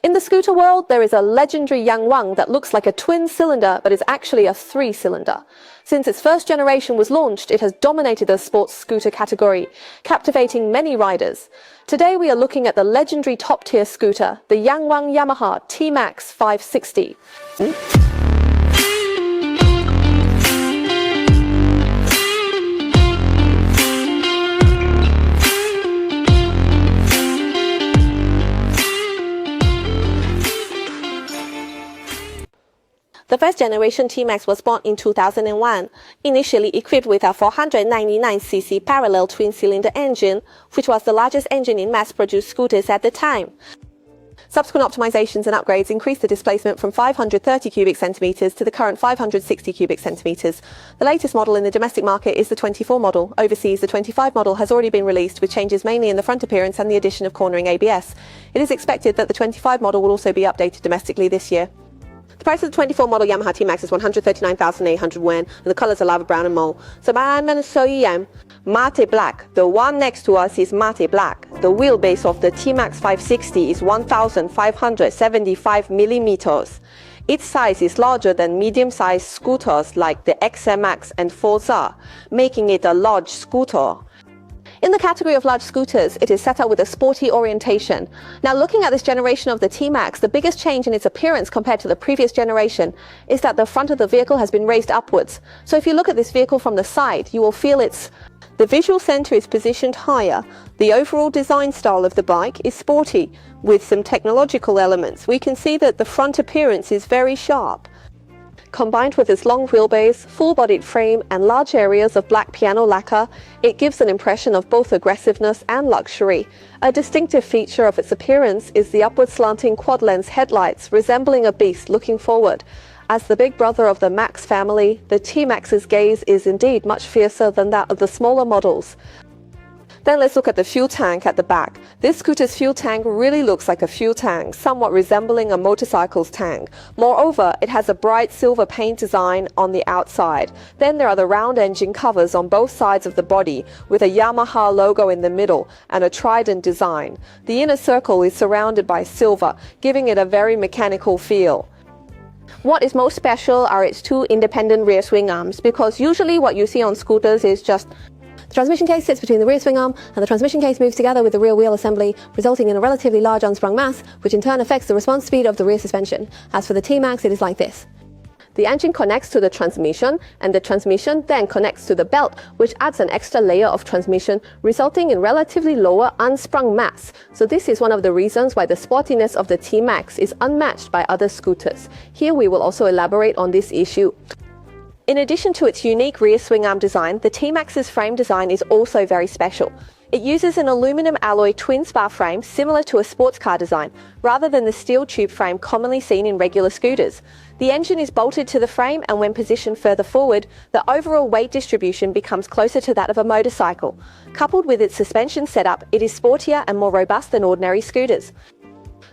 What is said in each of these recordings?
In the scooter world, there is a legendary Yangwang that looks like a twin cylinder but is actually a 3-cylinder. Since its first generation was launched, it has dominated the sports scooter category, captivating many riders. Today we are looking at the legendary top-tier scooter, the Yangwang Yamaha TMAX 560. The first generation TMAX was born in 2001, initially equipped with a 499cc parallel twin-cylinder engine, which was the largest engine in mass-produced scooters at the time. Subsequent optimizations and upgrades increased the displacement from 530 cubic centimeters to the current 560 cubic centimeters. The latest model in the domestic market is the 24 model. Overseas, the 25 model has already been released, with changes mainly in the front appearance and the addition of cornering ABS. It is expected that the 25 model will also be updated domestically this year. The price of the 24 model Yamaha TMAX is 139,800 yuan, and the colors are lava brown and mole. So mate black. The one next to us is mate black. The wheelbase of the TMAX 560 is 1,575 millimeters. Its size is larger than medium-sized scooters like the XMAX and Forza, making it a large scooter. In the category of large scooters, it is set up with a sporty orientation. Now, looking at this generation of the TMAX, the biggest change in its appearance compared to the previous generation is that the front of the vehicle has been raised upwards. So if you look at this vehicle from the side, you will feel the visual center is positioned higher. The overall design style of the bike is sporty, with some technological elements. We can see that the front appearance is very sharp. Combined with its long wheelbase, full-bodied frame and large areas of black piano lacquer, it gives an impression of both aggressiveness and luxury. A distinctive feature of its appearance is the upward slanting quad-lens headlights, resembling a beast looking forward. As the big brother of the Max family, the TMAX's gaze is indeed much fiercer than that of the smaller models. Then let's look at the fuel tank at the back. This scooter's fuel tank really looks like a fuel tank, somewhat resembling a motorcycle's tank. Moreover, it has a bright silver paint design on the outside. Then there are the round engine covers on both sides of the body, with a Yamaha logo in the middle and a trident design. The inner circle is surrounded by silver, giving it a very mechanical feel. What is most special are its two independent rear swing arms, because usually what you see on scooters is just the transmission case sits between the rear swing arm, and the transmission case moves together with the rear wheel assembly, resulting in a relatively large unsprung mass, which in turn affects the response speed of the rear suspension. As for the TMAX, it is like this. The engine connects to the transmission, and the transmission then connects to the belt, which adds an extra layer of transmission, resulting in relatively lower unsprung mass. So this is one of the reasons why the sportiness of the TMAX is unmatched by other scooters. Here we will also elaborate on this issue. In addition to its unique rear swing arm design, the TMAX's frame design is also very special. It uses an aluminum alloy twin spar frame similar to a sports car design, rather than the steel tube frame commonly seen in regular scooters. The engine is bolted to the frame, and when positioned further forward, the overall weight distribution becomes closer to that of a motorcycle. Coupled with its suspension setup, it is sportier and more robust than ordinary scooters.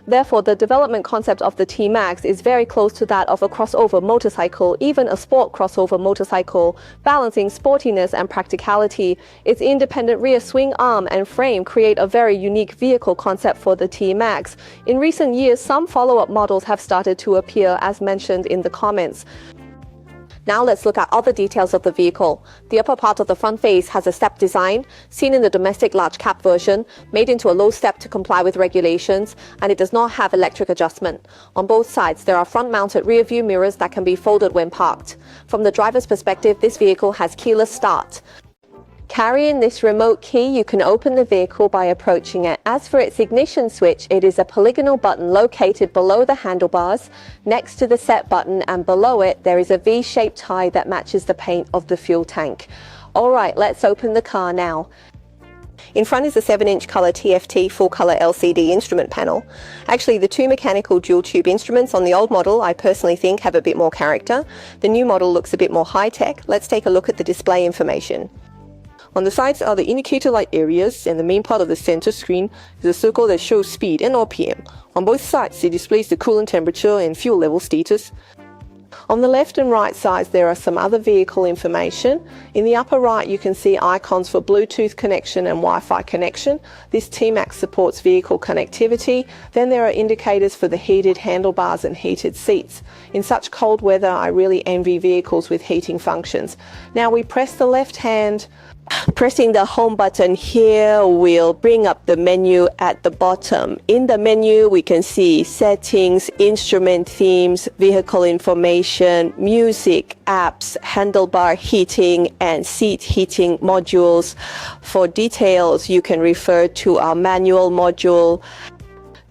Therefore, the development concept of the TMAX is very close to that of a crossover motorcycle, even a sport crossover motorcycle, balancing sportiness and practicality. Its independent rear swing arm and frame create a very unique vehicle concept for the TMAX. In recent years, some follow-up models have started to appear, as mentioned in the comments. Now let's look at other details of the vehicle. The upper part of the front face has a step design, seen in the domestic large cap version, made into a low step to comply with regulations, and it does not have electric adjustment. On both sides, there are front-mounted rear view mirrors that can be folded when parked. From the driver's perspective, this vehicle has keyless start. Carrying this remote key, you can open the vehicle by approaching it. As for its ignition switch, it is a polygonal button located below the handlebars, next to the set button, and below it there is a V-shaped tie that matches the paint of the fuel tank. Alright, let's open the car now. In front is a 7-inch color TFT full color LCD instrument panel. Actually, the two mechanical dual tube instruments on the old model I personally think have a bit more character. The new model looks a bit more high-tech. Let's take a look at the display information. On the sides are the indicator light areas, and the main part of the center screen is a circle that shows speed and RPM. On both sides, it displays the coolant temperature and fuel level status. On the left and right sides, there are some other vehicle information. In the upper right, you can see icons for Bluetooth connection and Wi-Fi connection. This TMAX supports vehicle connectivity. Then there are indicators for the heated handlebars and heated seats. In such cold weather, I really envy vehicles with heating functions. Now we press the left hand. Pressing the home button here will bring up the menu at the bottom. In the menu, we can see settings, instrument themes, vehicle information, music, apps, handlebar heating, and seat heating modules. For details, you can refer to our manual module.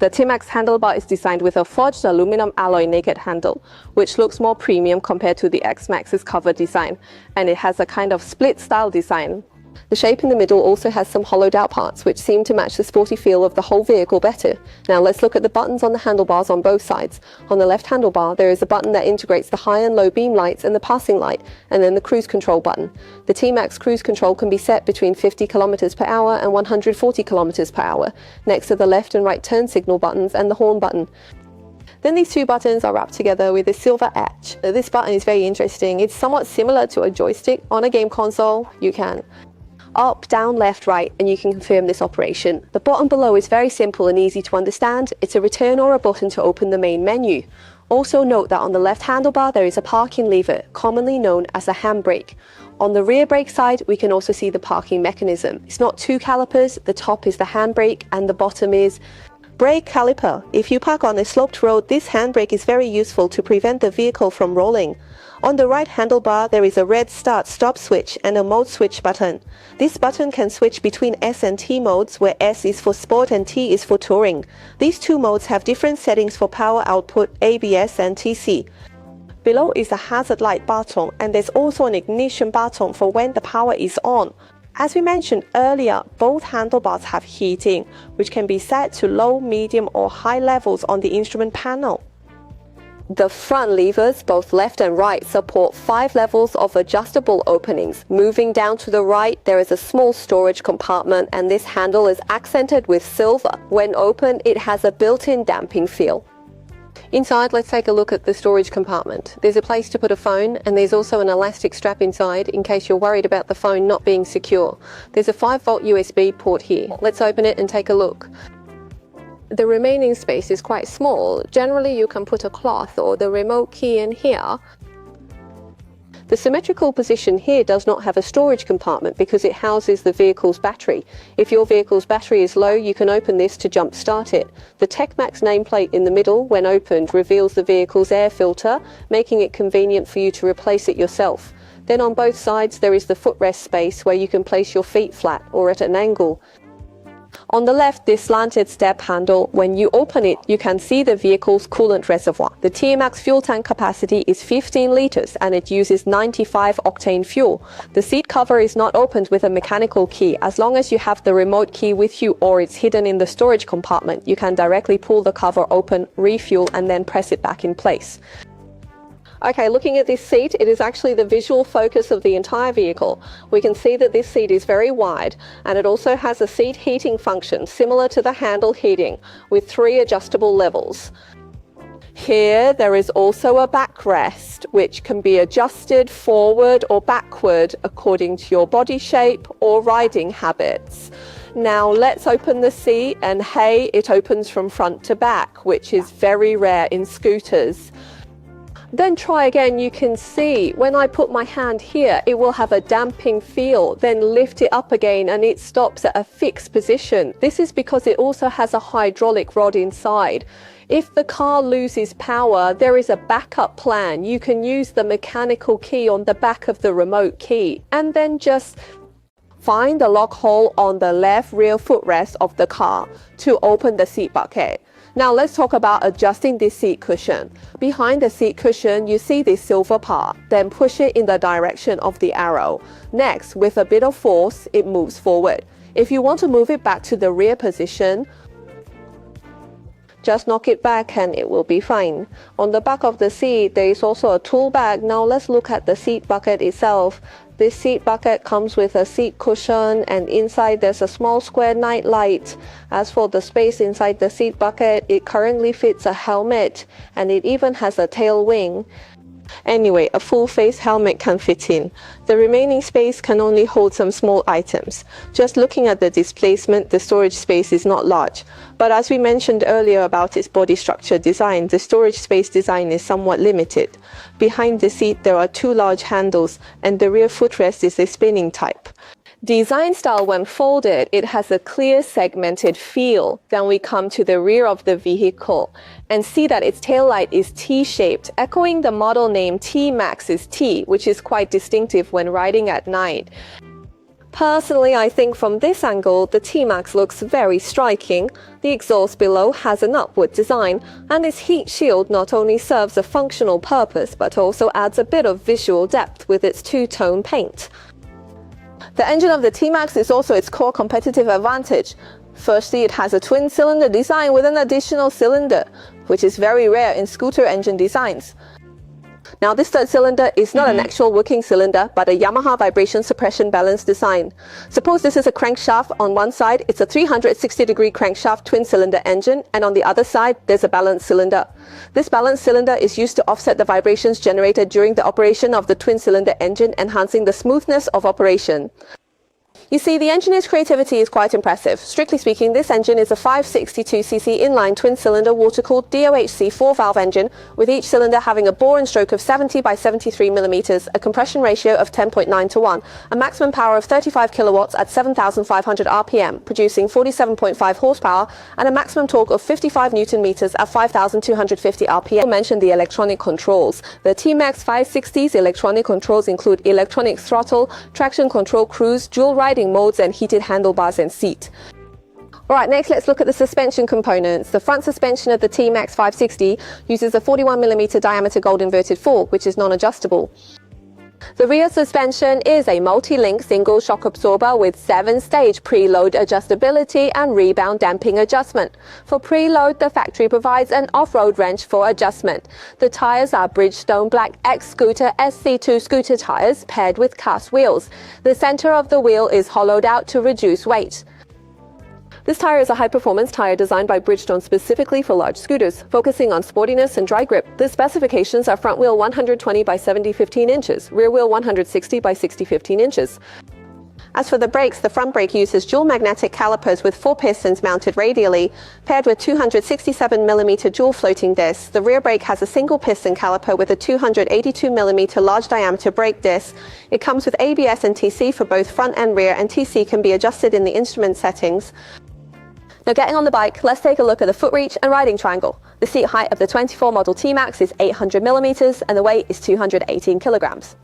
The TMAX handlebar is designed with a forged aluminum alloy naked handle, which looks more premium compared to the X-Max's cover design, and it has a kind of split style design. The shape in the middle also has some hollowed out parts, which seem to match the sporty feel of the whole vehicle better. Now let's look at the buttons on the handlebars on both sides. On the left handlebar, there is a button that integrates the high and low beam lights and the passing light, and then the cruise control button. The TMAX cruise control can be set between 50 km per hour and 140 km per hour, next to the left and right turn signal buttons and the horn button. Then these two buttons are wrapped together with a silver edge. This button is very interesting. It's somewhat similar to a joystick on a game console. You can up, down, left, right, and you can confirm this operation. The button below is very simple and easy to understand. It's a return or a button to open the main menu. Also note that on the left handlebar there is a parking lever, commonly known as a handbrake. On the rear brake side, we can also see the parking mechanism. It's not two calipers, the top is the handbrake and the bottom is brake caliper. If you park on a sloped road, this handbrake is very useful to prevent the vehicle from rolling. On the right handlebar, there is a red start-stop switch and a mode switch button. This button can switch between S and T modes, where S is for sport and T is for touring. These two modes have different settings for power output, ABS and TC. Below is a hazard light button, and there's also an ignition button for when the power is on. As we mentioned earlier, both handlebars have heating, which can be set to low, medium or high levels on the instrument panel. The front levers, both left and right, support 5 levels of adjustable openings. Moving down to the right, there is a small storage compartment, and this handle is accented with silver. When open, it has a built-in damping feel. Inside, let's take a look at the storage compartment. There's a place to put a phone, and there's also an elastic strap inside in case you're worried about the phone not being secure. There's a 5-volt USB port here. Let's open it and take a look. The remaining space is quite small. Generally, you can put a cloth or the remote key in here. The symmetrical position here does not have a storage compartment because it houses the vehicle's battery. If your vehicle's battery is low, you can open this to jump start it. The TMAX nameplate in the middle, when opened, reveals the vehicle's air filter, making it convenient for you to replace it yourself. Then on both sides, there is the footrest space where you can place your feet flat or at an angle. On the left, this slanted step handle, when you open it, you can see the vehicle's coolant reservoir. The TMAX fuel tank capacity is 15 liters and it uses 95 octane fuel. The seat cover is not opened with a mechanical key. As long as you have the remote key with you or it's hidden in the storage compartment, you can directly pull the cover open, refuel, and then press it back in place. Okay, looking at this seat, it is actually the visual focus of the entire vehicle. We can see that this seat is very wide, and it also has a seat heating function similar to the handle heating with 3 adjustable levels. Here there is also a backrest which can be adjusted forward or backward according to your body shape or riding habits. Now let's open the seat, and hey, it opens from front to back, which is very rare in scooters. Then try again. You can see when I put my hand here, it will have a damping feel, then lift it up again and it stops at a fixed position. This is because it also has a hydraulic rod inside. If the car loses power, there is a backup plan. You can use the mechanical key on the back of the remote key and then just find the lock hole on the left rear footrest of the car to open the seat bucket. Now let's talk about adjusting this seat cushion. Behind the seat cushion, you see this silver part. Then push it in the direction of the arrow. Next, with a bit of force, it moves forward. If you want to move it back to the rear position, just knock it back and it will be fine. On the back of the seat, there is also a tool bag. Now let's look at the seat bucket itself. This seat bucket comes with a seat cushion, and inside there's a small square night light. As for the space inside the seat bucket, it currently fits a helmet and it even has a tail wing. Anyway, a full-face helmet can fit in. The remaining space can only hold some small items. Just looking at the displacement, the storage space is not large. But as we mentioned earlier about its body structure design, the storage space design is somewhat limited. Behind the seat, there are two large handles, and the rear footrest is a spinning type. Design style, when folded, it has a clear segmented feel. Then we come to the rear of the vehicle and see that its taillight is T-shaped, echoing the model name TMAX's T, which is quite distinctive when riding at night. Personally, I think from this angle, the TMAX looks very striking. The exhaust below has an upward design, and its heat shield not only serves a functional purpose, but also adds a bit of visual depth with its two-tone paint. The engine of the TMAX is also its core competitive advantage. Firstly, it has a twin-cylinder design with an additional cylinder, which is very rare in scooter engine designs. Now, this third cylinder is not an actual working cylinder, but a Yamaha vibration suppression balance design. Suppose this is a crankshaft. On one side, it's a 360-degree crankshaft twin-cylinder engine, and on the other side, there's a balance cylinder. This balance cylinder is used to offset the vibrations generated during the operation of the twin-cylinder engine, enhancing the smoothness of operation. You see, the engineer's creativity is quite impressive. Strictly speaking, this engine is a 562cc inline twin-cylinder water-cooled DOHC 4-valve engine, with each cylinder having a bore and stroke of 70 by 73 millimeters, a compression ratio of 10.9 to 1, a maximum power of 35 kilowatts at 7,500 RPM, producing 47.5 horsepower, and a maximum torque of 55 newton meters at 5,250 RPM. I mentioned the electronic controls. The TMAX 560's electronic controls include electronic throttle, traction control, cruise, dual riding modes, and heated handlebars and seat. Alright, next let's look at the suspension components. The front suspension of the TMAX 560 uses a 41mm diameter gold inverted fork, which is non-adjustable. The rear suspension is a multi-link single shock absorber with 7-stage preload adjustability and rebound damping adjustment. For preload, the factory provides an off-road wrench for adjustment. The tires are Bridgestone Black X Scooter SC2 scooter tires paired with cast wheels. The center of the wheel is hollowed out to reduce weight. This tire is a high-performance tire designed by Bridgestone specifically for large scooters, focusing on sportiness and dry grip. The specifications are front wheel 120 by 70 15 inches, rear wheel 160 by 60 15 inches. As for the brakes, the front brake uses dual magnetic calipers with 4 pistons mounted radially, paired with 267mm dual floating discs. The rear brake has a single piston caliper with a 282mm large diameter brake disc. It comes with ABS and TC for both front and rear, and TC can be adjusted in the instrument settings. Now, getting on the bike, let's take a look at the foot reach and riding triangle. The seat height of the 24 model TMAX is 800mm and the weight is 218 kilograms.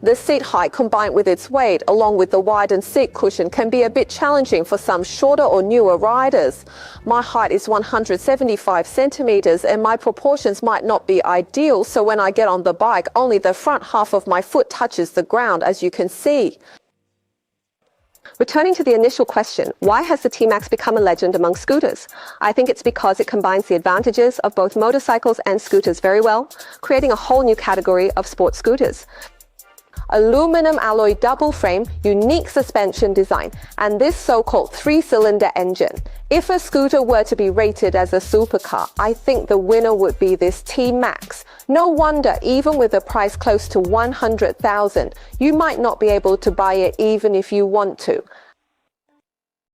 The seat height combined with its weight, along with the widened seat cushion, can be a bit challenging for some shorter or newer riders. My height is 175 centimeters and my proportions might not be ideal, so when I get on the bike, only the front half of my foot touches the ground, as you can see. Returning to the initial question, why has the TMAX become a legend among scooters? I think it's because it combines the advantages of both motorcycles and scooters very well, creating a whole new category of sports scooters. Aluminum alloy double frame, unique suspension design, and this so-called 3-cylinder engine. If a scooter were to be rated as a supercar, I think the winner would be this TMAX. No wonder, even with a price close to 100,000, you might not be able to buy it even if you want to.